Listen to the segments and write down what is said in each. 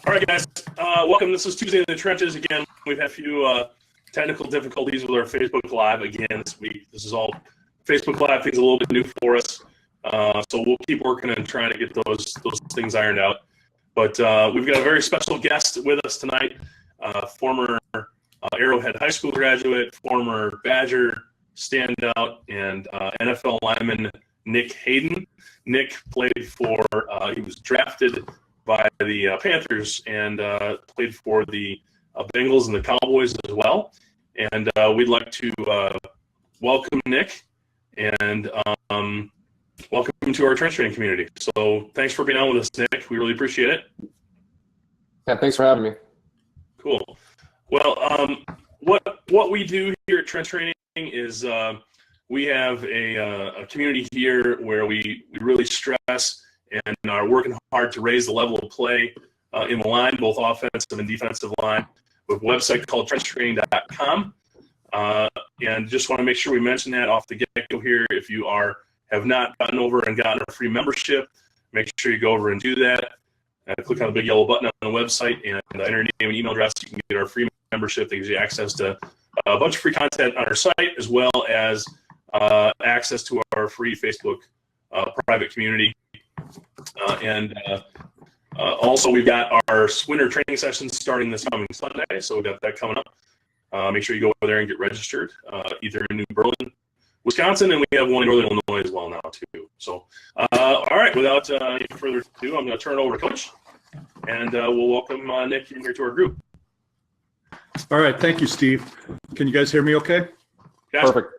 All right, guys. Welcome. This is Tuesday in the Trenches. Again, we've had a few technical difficulties with our Facebook Live again this week. This is all Facebook Live things a little bit new for us. So we'll keep working and trying to get those things ironed out. But we've got a very special guest with us tonight, former Arrowhead High School graduate, former Badger standout, and NFL lineman Nick Hayden. Nick played for, he was drafted by the Panthers and played for the Bengals and the Cowboys as well. And we'd like to welcome Nick and welcome to our trench training community. So thanks for being on with us, Nick. We really appreciate it. Yeah, thanks for having me. Cool. Well, what we do here at Trench Training is we have a community here where we really stress and are working hard to raise the level of play in the line, both offensive and defensive line, with a website called trenchtraining.com. And just want to make sure we mention that off the get-go here. If you have not gotten over and gotten a free membership, make sure you go over and do that. Click on the big yellow button on the website and enter your name and email address. You can get our free membership that gives you access to a bunch of free content on our site, as well as access to our free Facebook private community. Also, we've got our winter training sessions starting this coming Sunday, so we've got that coming up. Make sure you go over there and get registered, either in New Berlin, Wisconsin, and we have one in Northern Illinois as well now, too. So, all right, without any further ado, I'm going to turn it over to Coach, and we'll welcome Nick in here to our group. All right, thank you, Steve. Can you guys hear me okay? Yes. Perfect.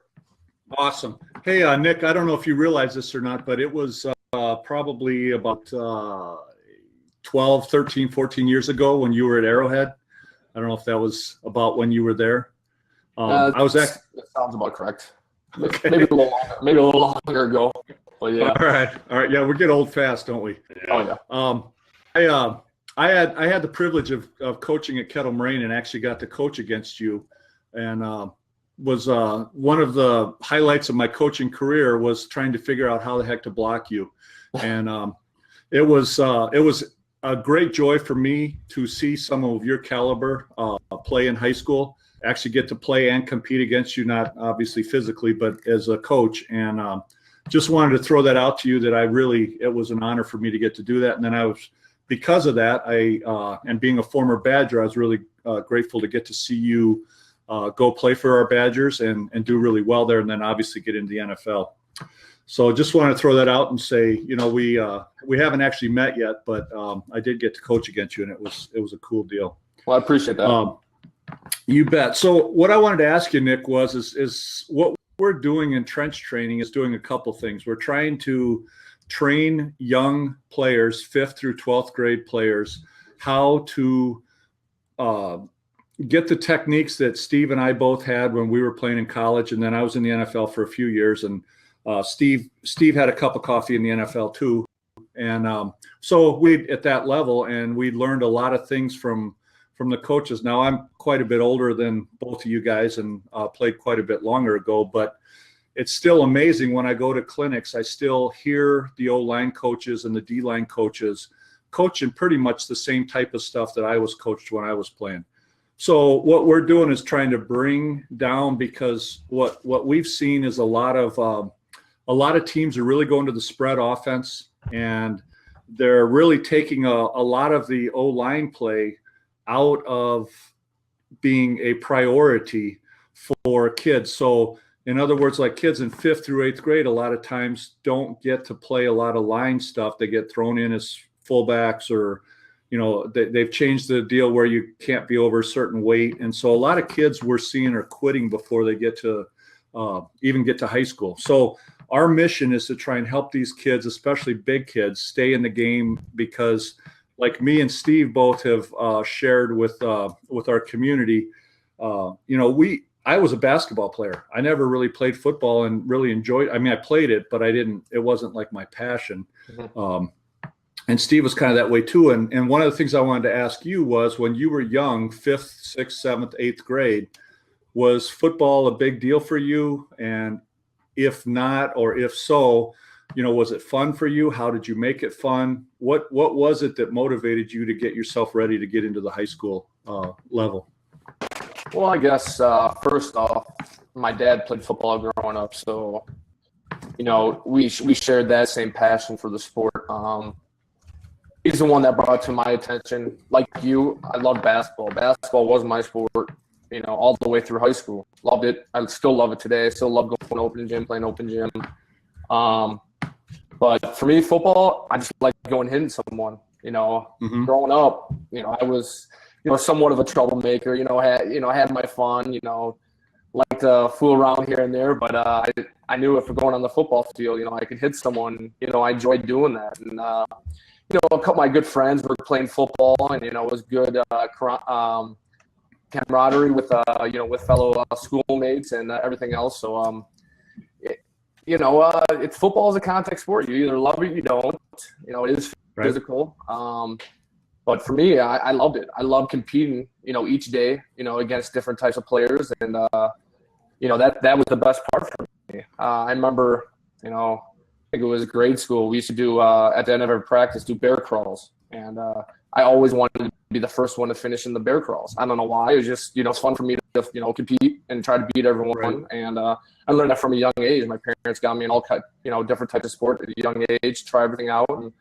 Awesome. Hey, Nick, I don't know if you realize this or not, but it was probably about 12, 13, 14 years ago when you were at Arrowhead. I don't know if that was about when you were there. That sounds about correct. Okay. Maybe a little longer ago. But yeah. All right. Yeah, we get old fast, don't we? Yeah. Oh yeah. I had the privilege of coaching at Kettle Moraine and actually got to coach against you, and was one of the highlights of my coaching career was trying to figure out how the heck to block you, and it was a great joy for me to see some of your caliber play in high school. Actually get to play and compete against you, not obviously physically, but as a coach. And just wanted to throw that out to you that it was an honor for me to get to do that. And then because of that, and being a former Badger, I was really grateful to get to see you go play for our Badgers and do really well there, and then obviously get into the NFL. So just want to throw that out and say, we haven't actually met yet, but I did get to coach against you, and it was a cool deal. Well, I appreciate that. You bet. So what I wanted to ask you, Nick, is what we're doing in trench training is doing a couple things. We're trying to train young players, 5th through 12th grade players, how to get the techniques that Steve and I both had when we were playing in college, and then I was in the NFL for a few years, and Steve had a cup of coffee in the NFL too, and so we at that level, and we learned a lot of things from the coaches. Now I'm quite a bit older than both of you guys and played quite a bit longer ago, but it's still amazing when I go to clinics, I still hear the O-line coaches and the D-line coaches coaching pretty much the same type of stuff that I was coached when I was playing. So what we're doing is trying to bring down, because what we've seen is a lot of teams are really going to the spread offense, and they're really taking a lot of the O-line play out of being a priority for kids. So in other words, like kids in 5th through 8th grade, a lot of times don't get to play a lot of line stuff. They get thrown in as fullbacks, or, they've changed the deal where you can't be over a certain weight. And so a lot of kids we're seeing are quitting before they get to even get to high school. So our mission is to try and help these kids, especially big kids, stay in the game, because like me and Steve both have shared with our community, I was a basketball player. I never really played football and really enjoyed. I mean, I played it, but it wasn't like my passion. Mm-hmm. And Steve was kind of that way too. And one of the things I wanted to ask you was, when you were young, 5th, 6th, 7th, 8th grade, was football a big deal for you? And if not, or if so, was it fun for you? How did you make it fun? What was it that motivated you to get yourself ready to get into the high school level? Well, I guess first off, my dad played football growing up, so we shared that same passion for the sport. He's the one that brought it to my attention. Like you, I love basketball. Basketball was my sport, all the way through high school. Loved it. I still love it today. I still love going to open gym, playing open gym. But for me, football, I just like going hitting someone. Growing up, I was, somewhat of a troublemaker. I had my fun. Like to fool around here and there, but I knew if we're going on the football field, I could hit someone. I enjoyed doing that, and a couple of my good friends were playing football, and it was good camaraderie with with fellow schoolmates and everything else. So it's football is a contact sport. You either love it or you don't. It is physical. But for me, I loved it. I love competing, each day, against different types of players. And, that was the best part for me. I remember, I think it was grade school. We used to do, at the end of every practice, do bear crawls. And I always wanted to be the first one to finish in the bear crawls. I don't know why. It was just, it's fun for me to, compete and try to beat everyone. Right. And I learned that from a young age. My parents got me in all different types of sport at a young age, try everything out. And,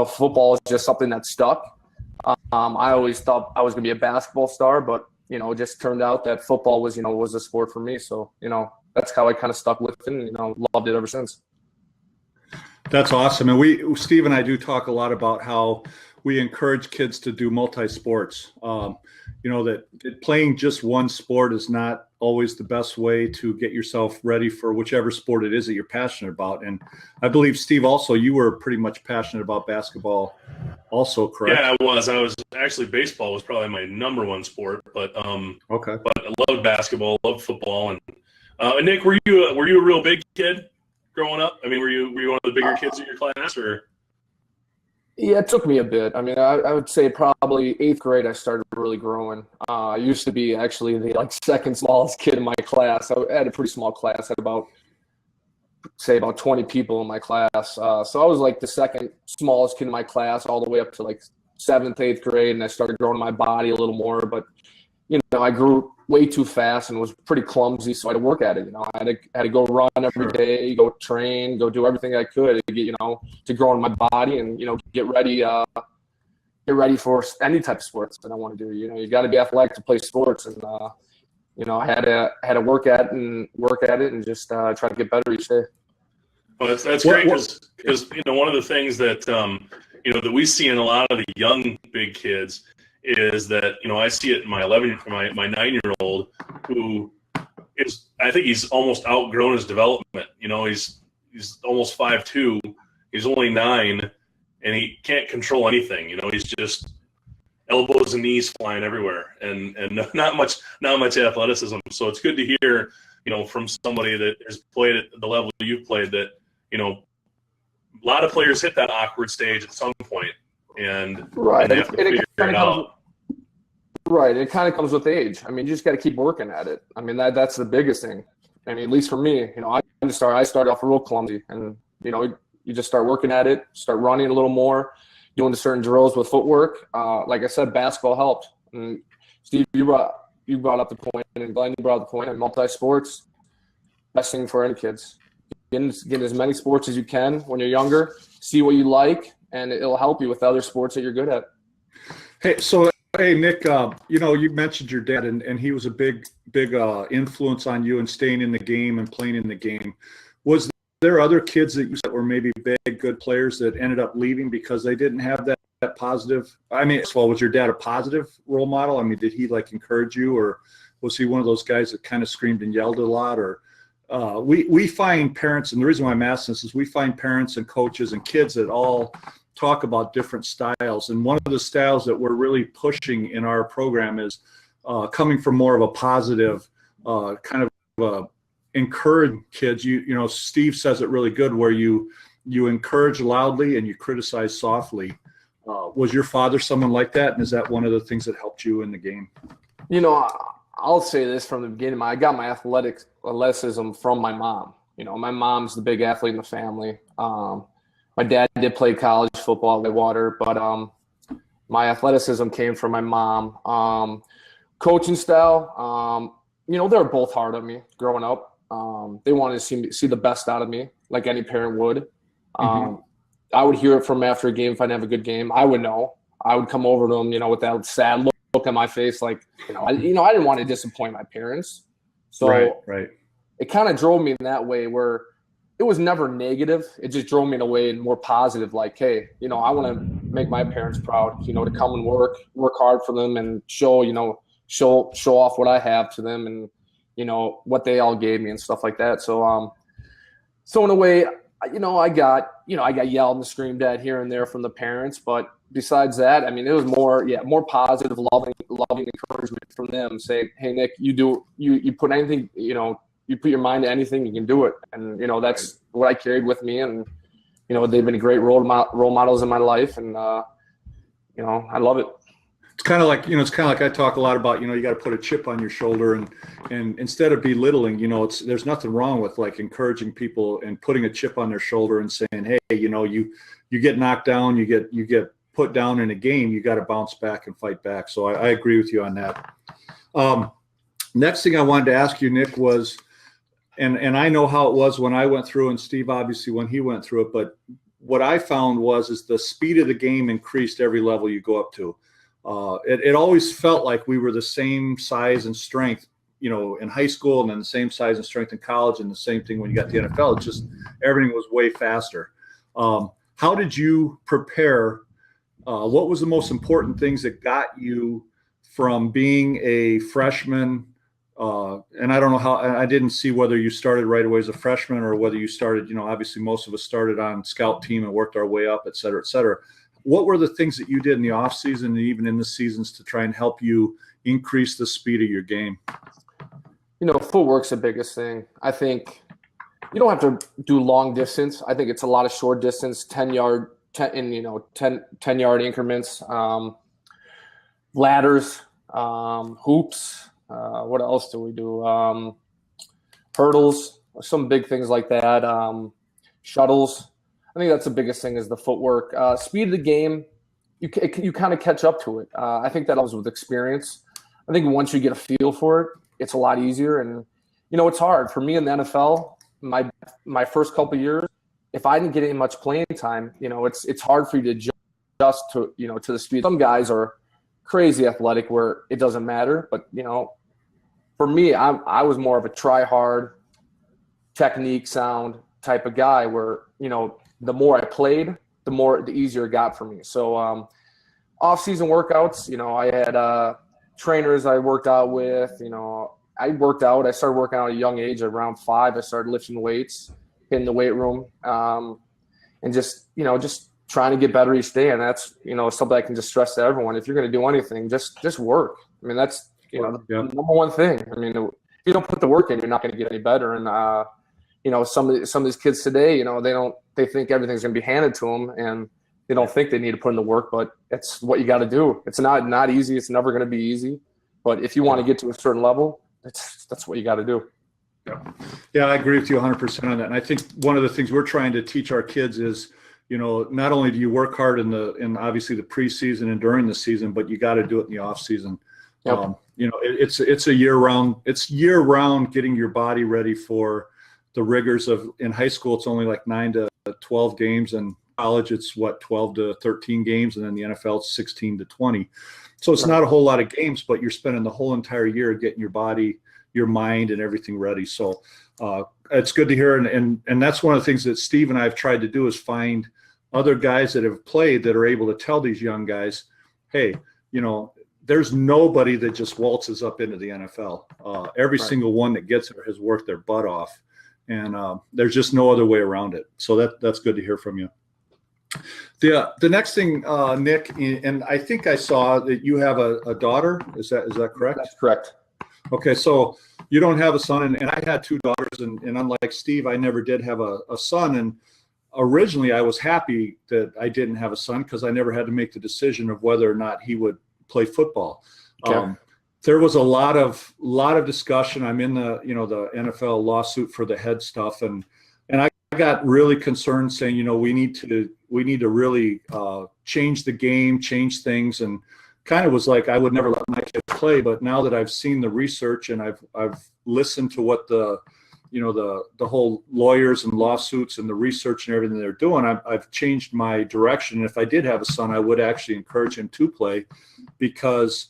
football is just something that stuck. I always thought I was going to be a basketball star, but, it just turned out that football was, was a sport for me. So, that's how I kind of stuck with it and, loved it ever since. That's awesome. And Steve and I do talk a lot about how we encourage kids to do multi-sports. That playing just one sport is not always the best way to get yourself ready for whichever sport it is that you're passionate about. And I believe, Steve, also you were pretty much passionate about basketball also, correct? Yeah, I was actually, baseball was probably my number one sport, but okay. But I loved basketball, loved football. And Nick, were you a real big kid growing up? I mean, were you one of the bigger kids in your class, or? Yeah, it took me a bit. I mean, I would say probably 8th grade I started really growing. I used to be actually the second smallest kid in my class. I had a pretty small class. I had about 20 people in my class. So I was like the second smallest kid in my class all the way up to 7th, 8th grade, and I started growing my body a little more. But, I grew way too fast and was pretty clumsy, so I had to work at it. I had to go run every day, go train, go do everything I could to get, to grow in my body and, get ready for any type of sports that I want to do. You got to be athletic to play sports, and I had to work at it and just try to get better each day. Well, that's great because one of the things that that we see in a lot of the young big kids is that I see it in my 9-year-old who is, I think he's almost outgrown his development. He's almost 5'2", he's only 9, and he can't control anything. He's just elbows and knees flying everywhere, and not much athleticism. So it's good to hear from somebody that has played at the level you've played that a lot of players hit that awkward stage at some point. And right, and they have to figure it out. Right, it kind of comes with age. I mean, you just got to keep working at it. I mean, that's the biggest thing. I mean, at least for me, I started off real clumsy, and you just start working at it, start running a little more, doing the certain drills with footwork. Like I said, basketball helped. And Steve, you brought up the point, and Glenn, you brought up the point. And multi-sports, best thing for any kids. Get as many sports as you can when you're younger. See what you like, and it'll help you with other sports that you're good at. Hey, Nick, you mentioned your dad, and he was a big influence on you and staying in the game and playing in the game. Was there other kids that were maybe big, good players that ended up leaving because they didn't have that positive? I mean, well, was your dad a positive role model? I mean, did he encourage you, or was he one of those guys that kind of screamed and yelled a lot? Or we find parents, and the reason why I'm asking this is we find parents and coaches and kids that all talk about different styles, and one of the styles that we're really pushing in our program is coming from more of a positive kind of encourage kids. Steve says it really good, where you encourage loudly and you criticize softly. Was your father someone like that, and is that one of the things that helped you in the game? I'll say this from the beginning. I got my athleticism from my mom. My mom's the big athlete in the family. My dad did play college football at Whitewater, but my athleticism came from my mom. Coaching style, they were both hard on me growing up. They wanted to see the best out of me, like any parent would. I would hear it from after a game if I didn't have a good game. I would know. I would come over to them, with that sad look on my face, like, I didn't want to disappoint my parents. So right. It kind of drove me in that way where it was never negative. It just drove me in a way more positive, like, hey, I want to make my parents proud, to come and work hard for them and show off what I have to them and, what they all gave me and stuff like that. So, so in a way, I got yelled and screamed at here and there from the parents, but besides that, I mean, it was more positive, loving encouragement from them. Say, hey, Nick, you put anything, you put your mind to anything, you can do it. And, that's what I carried with me. And, they've been great role models in my life. And, I love it. It's kind of like, I talk a lot about, you got to put a chip on your shoulder and instead of belittling, there's nothing wrong with like encouraging people and putting a chip on their shoulder and saying, hey, you get knocked down, you get put down in a game, you got to bounce back and fight back. So I agree with you on that. Next thing I wanted to ask you, Nick, was, and I know how it was when I went through, and Steve obviously when he went through it, but what I found is the speed of the game increased every level you go up to. It always felt like we were the same size and strength, in high school, and then the same size and strength in college, and the same thing when you got the NFL. It's just everything was way faster. How did you prepare? What was the most important things that got you from being a freshman? And I don't know how, I didn't see whether you started right away as a freshman or whether you started, obviously most of us started on scout team and worked our way up, et cetera, et cetera. What were the things that you did in the off season and even in the seasons to try and help you increase the speed of your game? Footwork's the biggest thing. I think you don't have to do long distance. I think it's a lot of short distance, 10-yard, 10-yard increments, ladders, hoops. What else do we do? Hurdles, some big things like that. Shuttles. I think that's the biggest thing is the footwork. Speed of the game, you kind of catch up to it. I think that comes with experience. I think once you get a feel for it, it's a lot easier. And, it's hard. For me in the NFL, my first couple of years, if I didn't get any much playing time, it's hard for you to adjust to, to the speed. Some guys are crazy athletic where it doesn't matter. But, for me, I was more of a try hard, technique sound type of guy where, the more I played, the easier it got for me. So off-season workouts, I had trainers I worked out with. I started working out at a young age. Around 5, I started lifting weights in the weight room and just trying to get better each day. And that's, something I can just stress to everyone. If you're going to do anything, just work. I mean, that's, the number one thing. I mean, if you don't put the work in, you're not going to get any better. And, some of these kids today, they think everything's going to be handed to them, and they don't think they need to put in the work, but it's what you got to do. It's not easy. It's never going to be easy. But if you want to get to a certain level, that's what you got to do. Yeah, I agree with you 100% on that. And I think one of the things we're trying to teach our kids is, not only do you work hard in obviously the preseason and during the season, but you got to do it in the off season. Yep. It's a year round getting your body ready for the rigors of, in high school, it's only like 9 to 12 games, and college it's 12 to 13 games, and then the NFL it's 16 to 20. So it's not a whole lot of games, but you're spending the whole entire year getting your body, your mind, and everything ready. So it's good to hear, and that's one of the things that Steve and I have tried to do is find other guys that have played that are able to tell these young guys, hey, there's nobody that just waltzes up into the NFL. Every single one that gets there has worked their butt off. And there's just no other way around it. So that's good to hear from you. The next thing, Nick, and I think I saw that you have a daughter. Is that correct? That's correct. Okay, so you don't have a son, and I had 2 daughters, and unlike Steve, I never did have a son. And originally, I was happy that I didn't have a son because I never had to make the decision of whether or not he would play football. Okay. there was a lot of discussion. I'm in the the NFL lawsuit for the head stuff, and I got really concerned, saying we need to really change the game, change things, and kind of was like I would never let my kids play. But now that I've seen the research and I've listened to what the whole lawyers and lawsuits and the research and everything they're doing, I've changed my direction. And if I did have a son, I would actually encourage him to play, because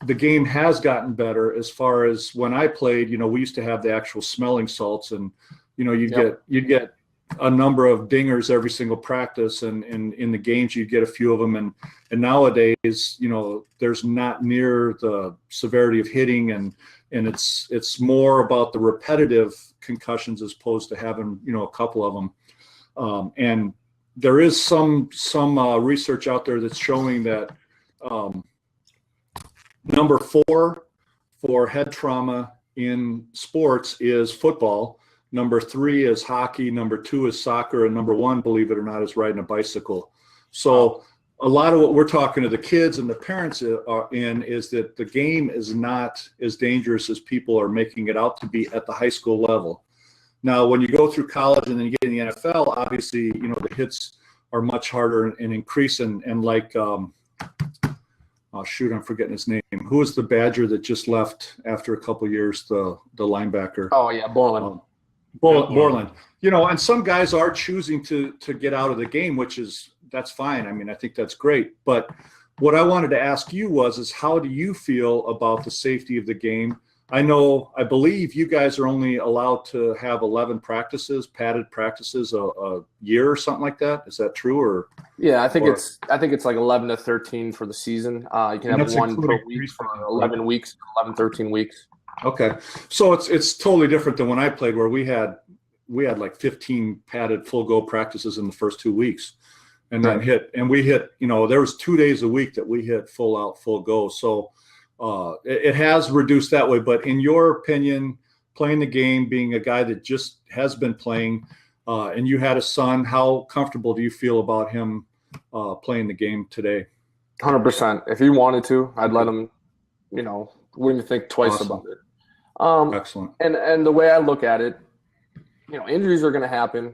the game has gotten better. As far as when I played, we used to have the actual smelling salts, and you'd get a number of dingers every single practice, and in the games you'd get a few of them, and nowadays there's not near the severity of hitting, and it's more about the repetitive concussions as opposed to having a couple of them, and there is some research out there that's showing that number 4 for head trauma in sports is football. Number 3 is hockey. Number 2 is soccer. And number 1, believe it or not, is riding a bicycle. So a lot of what we're talking to the kids and the parents is that the game is not as dangerous as people are making it out to be at the high school level. Now, when you go through college and then you get in the NFL, obviously, the hits are much harder and increase. And like, oh shoot, I'm forgetting his name. Who was the Badger that just left after a couple of years? The linebacker. Oh yeah, Borland. Borland. And some guys are choosing to get out of the game, that's fine. I mean, I think that's great. But what I wanted to ask you is how do you feel about the safety of the game? I believe you guys are only allowed to have 11 padded practices a year or something like that. Is that true? Or yeah, I think it's like 11 to 13 for the season. You can have one per week for 11 weeks, 11, 13 weeks. Okay, so it's totally different than when I played, where we had like 15 padded full go practices in the first 2 weeks, and then we hit. There was 2 days a week that we hit full out, full go. So it has reduced that way. But in your opinion, playing the game, being a guy that just has been playing, and you had a son, how comfortable do you feel about him playing the game today? 100%. If he wanted to, I'd let him. Wouldn't think twice about it. Excellent. And the way I look at it, injuries are going to happen.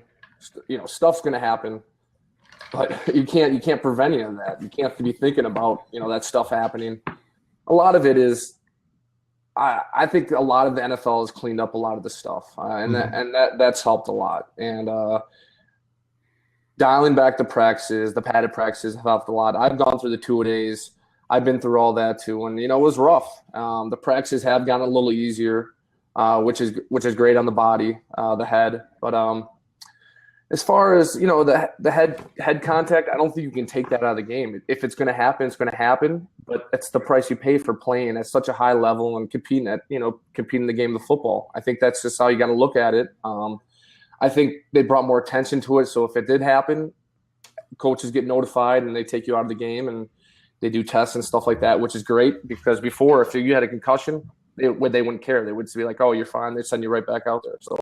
Stuff's going to happen, but you can't prevent any of that. You can't be thinking about that stuff happening. A lot of it is, I think a lot of the NFL has cleaned up a lot of the stuff, and that's helped a lot. And dialing back the practices, the padded practices have helped a lot. I've gone through the 2-a-days. I've been through all that too, and it was rough. The practices have gotten a little easier, which is great on the body, the head. But as far as the head contact, I don't think you can take that out of the game. If it's going to happen, it's going to happen. But it's the price you pay for playing at such a high level and competing the game of football. I think that's just how you got to look at it. I think they brought more attention to it. So if it did happen, coaches get notified and they take you out of the game and they do tests and stuff like that, which is great, because before, if you had a concussion, they wouldn't care. They would just be like, "Oh, you're fine." They send you right back out there. So,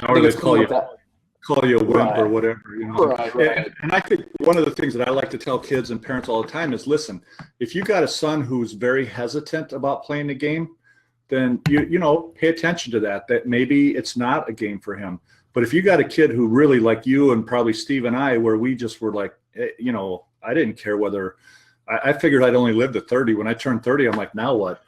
or they call you a wimp or whatever. Right. And I think one of the things that I like to tell kids and parents all the time is, listen, if you got a son who's very hesitant about playing the game, then you pay attention to that. That maybe it's not a game for him. But if you got a kid who really, like you and probably Steve and I, where we just were like, I didn't care whether. I figured I'd only live to 30. When I turned 30, I'm like, now what?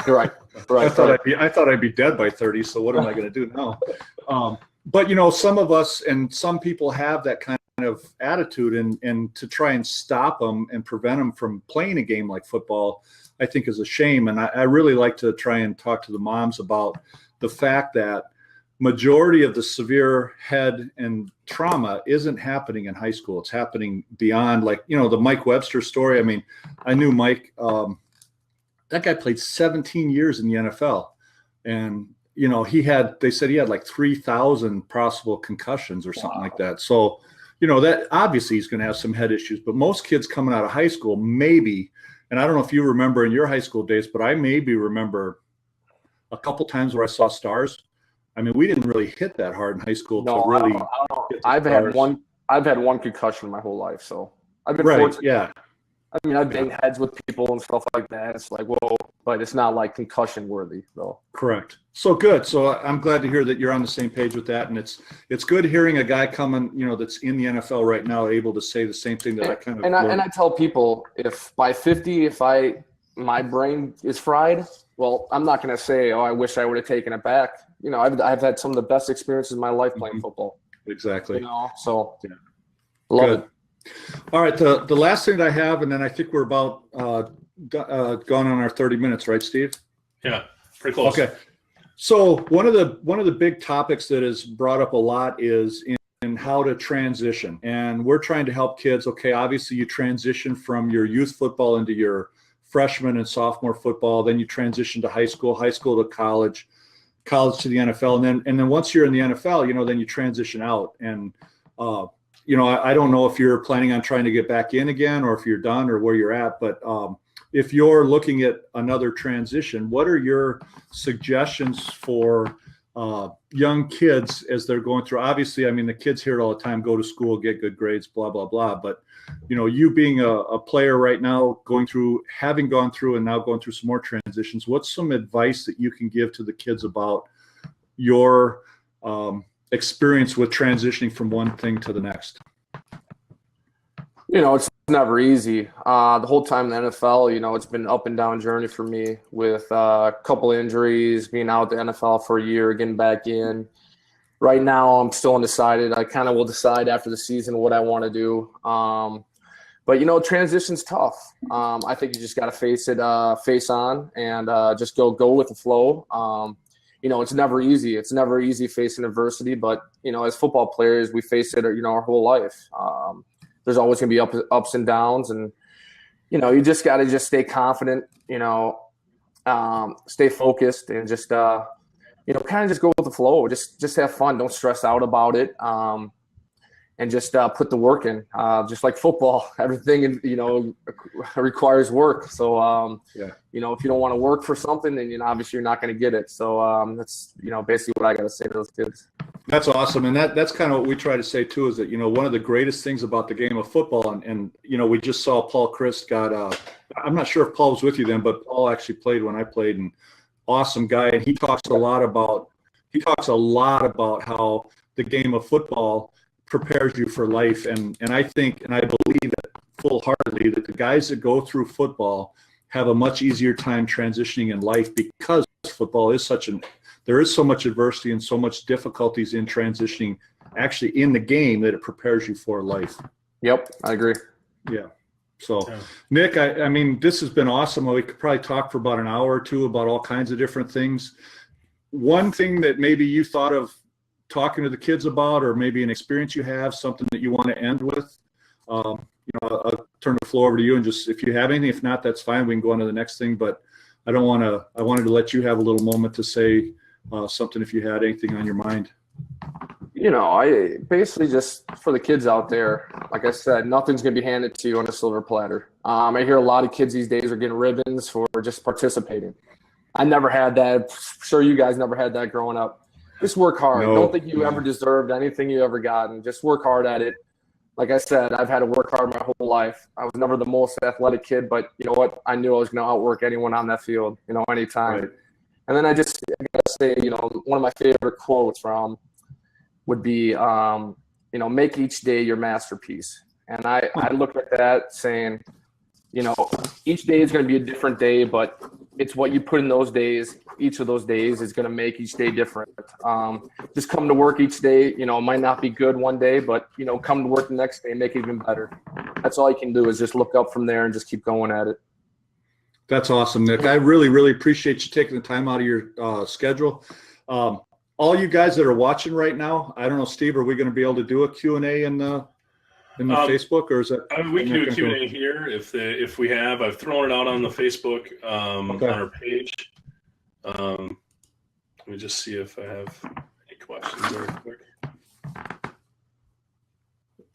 Right. I thought I'd be dead by 30. So what am I going to do now? But some of us and some people have that kind of attitude, and to try and stop them and prevent them from playing a game like football, I think is a shame. And I really like to try and talk to the moms about the fact that majority of the severe head and trauma isn't happening in high school. It's happening beyond, like, the Mike Webster story. I mean, I knew Mike, that guy played 17 years in the NFL, and, they said he had like 3,000 possible concussions or something like that. So, that obviously he's going to have some head issues, but most kids coming out of high school, maybe, and I don't know if you remember in your high school days, but I maybe remember a couple times where I saw stars. I mean, we didn't really hit that hard in high school. I've had one concussion my whole life, so I've been fortunate. Yeah. I mean, I've banged heads with people and stuff like that. It's like, whoa, but it's not like concussion worthy, though. Correct. So good. So I'm glad to hear that you're on the same page with that, and it's good hearing a guy coming, that's in the NFL right now, able to say the same thing that I kind of. And I tell people, if by 50, my brain is fried, well, I'm not going to say, oh, I wish I would have taken it back. I've had some of the best experiences in my life playing football. Exactly. So yeah. Love Good. it. All right, the last thing that I have, and then I think we're about gone on our 30 minutes, right, Steve? Yeah, pretty close. Okay. So one of the big topics that is brought up a lot is in how to transition, and we're trying to help kids. Okay, obviously you transition from your youth football into your freshman and sophomore football, then you transition to high school to college to the NFL, and then once you're in the NFL, then you transition out and. I don't know if you're planning on trying to get back in again or if you're done or where you're at, but if you're looking at another transition, what are your suggestions for young kids as they're going through? Obviously, I mean, the kids hear it all the time, go to school, get good grades, blah, blah, blah. But, you being a player right now, having gone through and now going through some more transitions, what's some advice that you can give to the kids about your experience with transitioning from one thing to the next? It's never easy. The whole time in the NFL, it's been an up and down journey for me with a couple injuries, being out the NFL for a year, getting back in. Right now, I'm still undecided. I kind of will decide after the season what I want to do. But transition's tough. I think you just got to face on and just go with the flow. It's never easy. It's never easy facing adversity, but, as football players, we face it, our whole life. There's always going to be ups and downs, and, you just got to stay confident, stay focused, and just, kind of just go with the flow. Just have fun. Don't stress out about it. And just put the work in. Just like football, everything, requires work. So, if you don't want to work for something, then obviously you're not going to get it. So that's, basically what I got to say to those kids. That's awesome. And that's kind of what we try to say too, is that, one of the greatest things about the game of football, and we just saw Paul Christ I'm not sure if Paul was with you then, but Paul actually played when I played, and awesome guy. And he talks a lot about how the game of football prepares you for life, and I think, and I believe it full-heartedly, that the guys that go through football have a much easier time transitioning in life, because football is there is so much adversity and so much difficulties in transitioning actually in the game, that it prepares you for life. Yep, I agree. Yeah. So, Nick, I mean, this has been awesome. We could probably talk for about an hour or two about all kinds of different things. One thing that maybe you thought of talking to the kids about, or maybe an experience you have, something that you want to end with, I'll turn the floor over to you, and just, if you have anything, if not, that's fine. We can go on to the next thing, but I wanted to let you have a little moment to say something if you had anything on your mind. I basically, just for the kids out there, like I said, nothing's going to be handed to you on a silver platter. I hear a lot of kids these days are getting ribbons for just participating. I never had that. I'm sure you guys never had that growing up. Just work hard. No. Don't think you ever deserved anything you ever gotten. Just work hard at it. Like I said, I've had to work hard my whole life. I was never the most athletic kid, but you know what? I knew I was going to outwork anyone on that field, anytime. Right. And then I got to say, one of my favorite quotes would be, make each day your masterpiece. And I look at that saying, each day is going to be a different day, but it's what you put in those days. Each of those days is going to make each day different. Just come to work each day. It might not be good one day, but, come to work the next day and make it even better. That's all you can do, is just look up from there and just keep going at it. That's awesome, Nick. I really, really appreciate you taking the time out of your schedule. All you guys that are watching right now, I don't know, Steve, are we going to be able to do a Q&A in the Facebook, or is that? We can do a Q&A here if we have. I've thrown it out on the Facebook on our page. Let me just see if I have any questions very quick.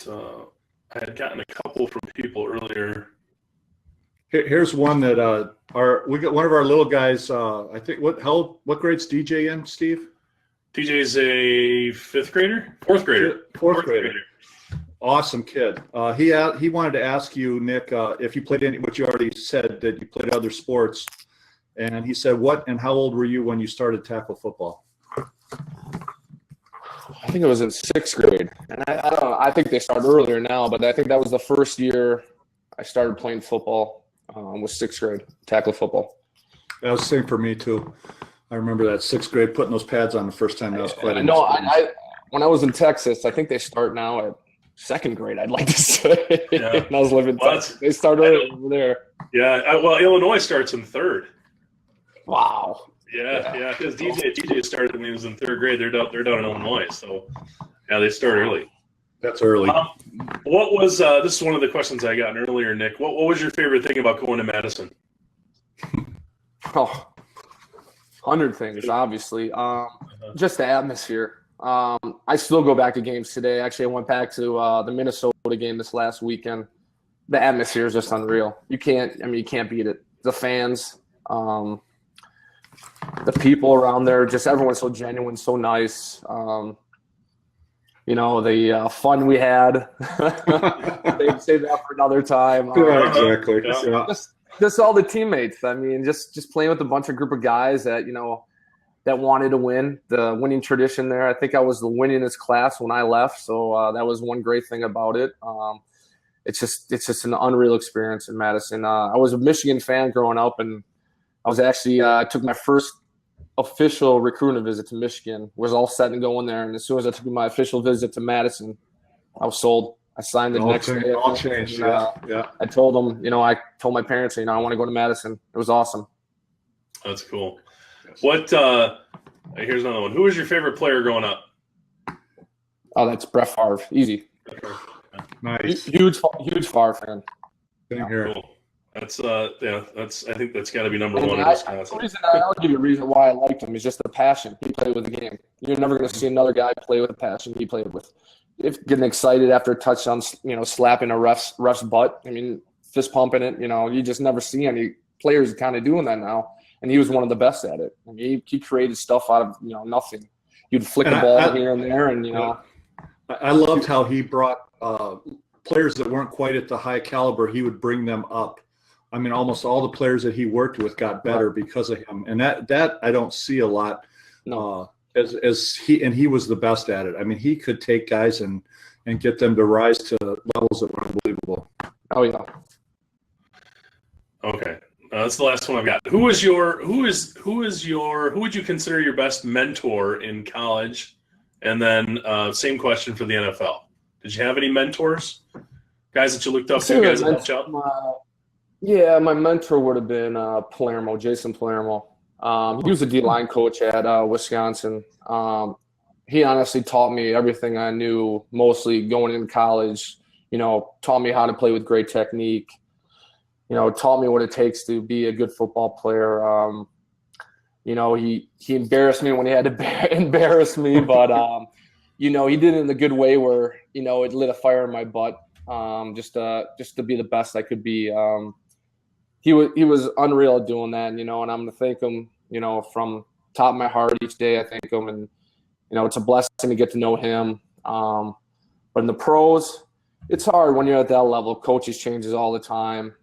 But, I had gotten a couple from people earlier. Here's one that we got one of our little guys. I think what grade's DJ in, Steve? DJ's a fourth grader. Awesome kid. He wanted to ask you, Nick, if you played any, what you already said, that you played other sports. And he said, what and how old were you when you started tackle football? I think it was in 6th grade. And I don't know. I think they start earlier now, but I think that was the first year I started playing football, was 6th grade, tackle football. That was the same for me, too. I remember that 6th grade, putting those pads on the first time. That was quite an experience. When I was in Texas, I think they start now at 2nd grade, I'd like to say. Yeah. And I was living in Texas. They started over there. Yeah, well, Illinois starts in 3rd. Wow. Yeah, because DJ started when he was in 3rd grade. They're down in Illinois, so yeah, they start early. That's early. What was this is one of the questions I got earlier, Nick. What was your favorite thing about going to Madison? Oh, 100 things, obviously. Just the atmosphere. I still go back to games today. Actually, I went back to the Minnesota game this last weekend. The atmosphere is just unreal. You can't beat it. The fans, the people around there, just everyone's so genuine, so nice. The fun we had. They'd save that for another time. Yeah, exactly. Yeah. Just all the teammates. I mean, just playing with a bunch of group of guys that, that wanted to win. The winning tradition there. I think I was the winningest class when I left, so that was one great thing about it. It's just an unreal experience in Madison. I was a Michigan fan growing up, and I was actually took my first official recruiting visit to Michigan. Was all set and going there, and as soon as I took my official visit to Madison, I was sold. I signed the next day. All changed. Yeah. I told them, I told my parents, I want to go to Madison. It was awesome. That's cool. What? Here's another one. Who was your favorite player growing up? Oh, that's Brett Favre. Easy. Nice. Huge Favre fan. Same here. Cool. That's I think that's got to be number one in Wisconsin. I'll give you a reason why I liked him is just the passion he played with the game. You're never going to see another guy play with the passion he played with. If getting excited after a touchdown, slapping a ref's butt. I mean, fist pumping it. You just never see any players kind of doing that now. And he was one of the best at it. I mean, he created stuff out of nothing. He'd flick the ball here and there, and I loved how he brought players that weren't quite at the high caliber. He would bring them up. I mean, almost all the players that he worked with got better because of him, and that I don't see a lot. No. As he was the best at it. I mean, he could take guys and get them to rise to levels that were unbelievable. Oh yeah. Okay, that's the last one I've got. Who would you consider your best mentor in college? And then same question for the NFL. Did you have any mentors, guys that you looked up to, guys that helped you out? Yeah, my mentor would have been Jason Palermo. He was a D-line coach at Wisconsin. He honestly taught me everything I knew, mostly going into college. Taught me how to play with great technique. Taught me what it takes to be a good football player. He embarrassed me when he had to embarrass me, but he did it in a good way where it lit a fire in my butt. Just to be the best I could be. He was unreal at doing that, and I'm going to thank him, from top of my heart each day. I thank him, and, it's a blessing to get to know him. But in the pros, it's hard when you're at that level. Coaches changes all the time.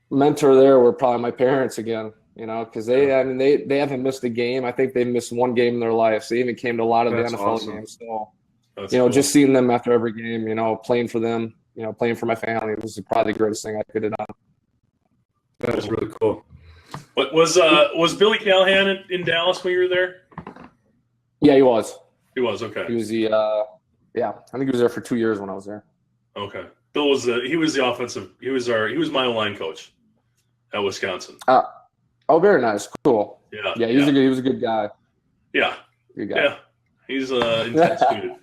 Mentor there were probably my parents again, because they haven't missed a game. I think they missed one game in their life. They even came to a lot of the NFL games. So, cool. Just seeing them after every game, playing for them, playing for my family was probably the greatest thing I could have done. That is really cool. What was Billy Callahan in Dallas when you were there? Yeah, he was. He was, okay. He was I think he was there for 2 years when I was there. Okay. Bill was he was the offensive. He was my line coach at Wisconsin. Oh, very nice, cool. Yeah. He was a good guy. Yeah. Good guy. Yeah. He's intense dude.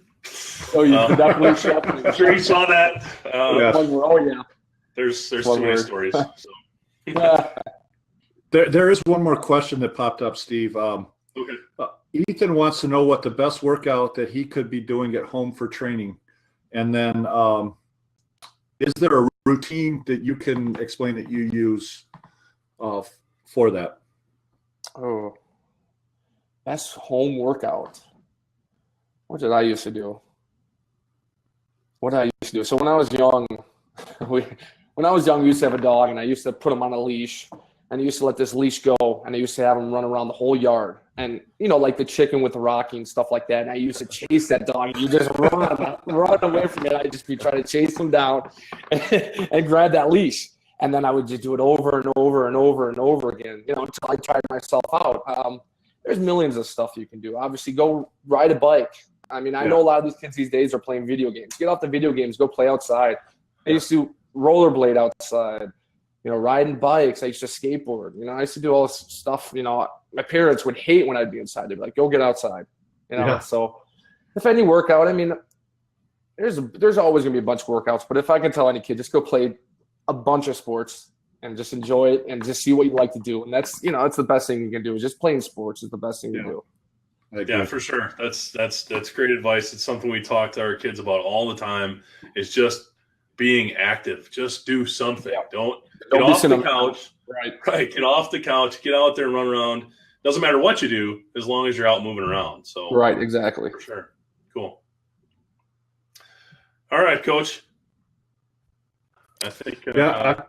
Oh, you definitely shot. I'm sure you saw that. Oh yeah. There's too many stories. So. There is one more question that popped up, Steve. Okay. Ethan wants to know what the best workout that he could be doing at home for training, and then is there a routine that you can explain that you use for that? Oh, best home workout. What did I used to do? what I used to do. So when I was young, we used to have a dog, and I used to put him on a leash, and I used to let this leash go, and I used to have him run around the whole yard, and like the chicken with the Rocky and stuff like that. And I used to chase that dog, and you just run away from it. I'd just be trying to chase him down and grab that leash, and then I would just do it over and over and over and over again, until I tried myself out. There's millions of stuff you can do. Obviously, go ride a bike. I mean, I know a lot of these kids these days are playing video games. Get off the video games. Go play outside. I used to rollerblade outside, riding bikes. I used to skateboard. I used to do all this stuff. My parents would hate when I'd be inside. They'd be like, go get outside. So if any workout, I mean, there's always going to be a bunch of workouts. But if I can tell any kid, just go play a bunch of sports and just enjoy it and just see what you like to do. And that's, that's the best thing you can do, is just playing sports is the best thing to do. Yeah, for sure. That's great advice. It's something we talk to our kids about all the time, is just being active. Just do something. Yeah. Don't get off the couch. Right. Get off the couch. Get out there and run around. Doesn't matter what you do, as long as you're out moving around. So right, exactly. For sure. Cool. All right, Coach. I think I'm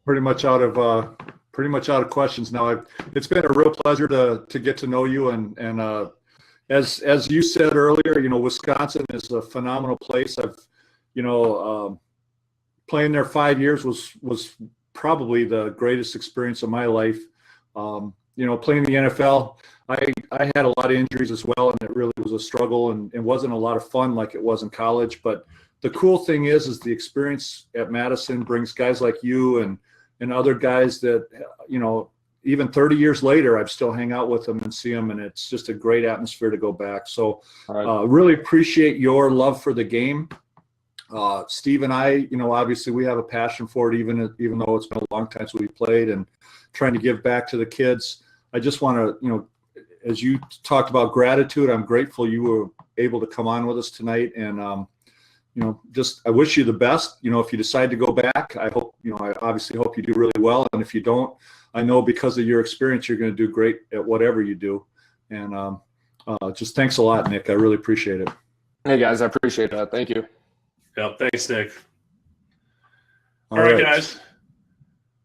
pretty much out of questions now. It's been a real pleasure to get to know you, and as you said earlier, Wisconsin is a phenomenal place. I've playing there 5 years was probably the greatest experience of my life. Playing in the NFL, I had a lot of injuries as well, and it really was a struggle, and it wasn't a lot of fun like it was in college. But the cool thing is the experience at Madison brings guys like you and other guys that, even 30 years later, I still hang out with them and see them, and it's just a great atmosphere to go back. So really appreciate your love for the game. Steve and I, obviously we have a passion for it, even though it's been a long time since we played, and trying to give back to the kids. I just want to, as you talked about gratitude, I'm grateful you were able to come on with us tonight. And, I wish you the best. If you decide to go back, I hope, I obviously hope you do really well. And if you don't, I know because of your experience, you're going to do great at whatever you do. And just thanks a lot, Nick. I really appreciate it. Hey, guys, I appreciate that. Thank you. Yeah, thanks, Nick. All right, guys.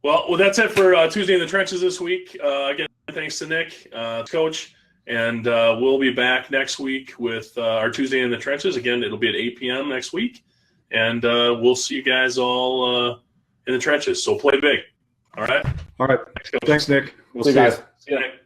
Well, that's it for Tuesday in the Trenches this week. Again, thanks to Nick, Coach. And we'll be back next week with our Tuesday in the Trenches. Again, it'll be at 8 p.m. next week. And we'll see you guys all in the trenches. So play big. All right? All right. Thanks, Coach. Thanks, Nick. We'll see you guys. See you, Nick.